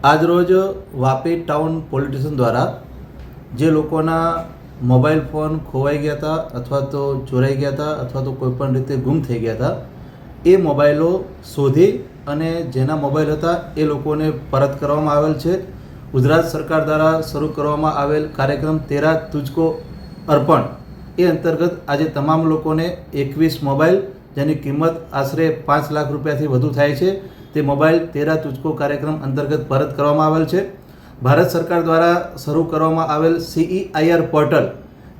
આજરોજ Vapi town police station દ્વારા જે લોકોના મોબાઈલ ફોન ખોવાઈ ગયા હતા અથવા તો ચોરાઈ ગયા હતા અથવા તો કોઈપણ રીતે ગુમ થઈ ગયા હતા એ મોબાઈલો શોધી અને જેના મોબાઈલ હતા એ લોકોને પરત કરવામાં આવેલ છે. ગુજરાત સરકાર દ્વારા શરૂ કરવામાં આવેલ કાર્યક્રમ તેરા તુજકો અર્પણ એ અંતર્ગત આજે તમામ લોકોને 21 મોબાઈલ જેની કિંમત આશરે 5 લાખ રૂપિયાથી વધુ થાય છે તે મોબાઈલ તેરા તુજકો કાર્યક્રમ અંતર્ગત પરત કરવામાં આવેલ છે. ભારત સરકાર દ્વારા શરૂ કરવામાં આવેલ CEIR પોર્ટલ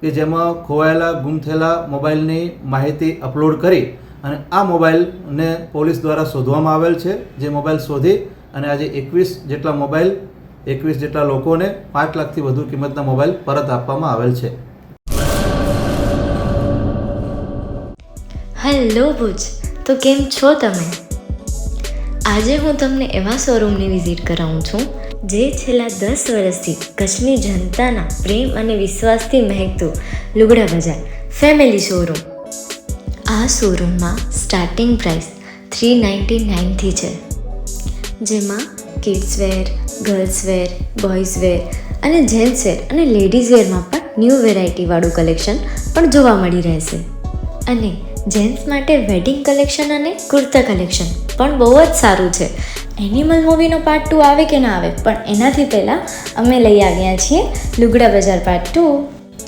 કે જેમાં ખોવાયેલા ગુમ થયેલા મોબાઈલની માહિતી અપલોડ કરી અને આ મોબાઈલને પોલીસ દ્વારા શોધવામાં આવેલ છે. જે મોબાઈલ શોધી અને આજે 21 જેટલા લોકોને 5 લાખથી વધુ કિંમતના મોબાઈલ પરત આપવામાં આવેલ છે. હેલો ભુજ, તો કેમ છો તમે? આજે હું તમને એવા શોરૂમની વિઝિટ કરાવું છું જે છેલ્લા 10 વર્ષથી કચ્છની જનતાના પ્રેમ અને વિશ્વાસથી મહેકતું લુગડા બજાર ફેમિલી શોરૂમ. આ શોરૂમમાં સ્ટાર્ટિંગ પ્રાઇસ 399થી છે, જેમાં kids wear, girls wear, boys wear અને જેન્ટ્સ વેર અને લેડીઝ વેરમાં પણ ન્યૂ વેરાયટીવાળું કલેક્શન પણ જોવા મળી રહેશે. અને જેન્ટ્સ માટે વેડિંગ કલેક્શન અને કુર્તા કલેક્શન પણ બહુ જ સારું છે. એનિમલ મૂવીનો પાર્ટ 2 આવે કે ના આવે, પણ એનાથી પહેલાં અમે લઈ આવ્યા છીએ લુગડા બજાર પાર્ટ 2,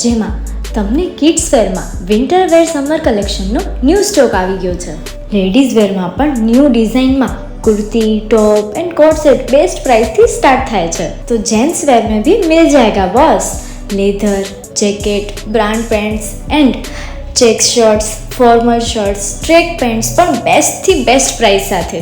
જેમાં તમને કિડ્સ વેરમાં વિન્ટર વેર સમર કલેક્શનનો ન્યૂ સ્ટોક આવી ગયો છે. લેડીઝ વેરમાં પણ ન્યૂ ડિઝાઇનમાં kurti, top and coat set best price थी स्टार्ट थाय छे. तो जेंट्स वेर में भी मिल जाएगा boss. Leather, jacket, brand pants and check shirts, formal shirts, track pants पर बेस्ट थी बेस्ट प्राइस साथे.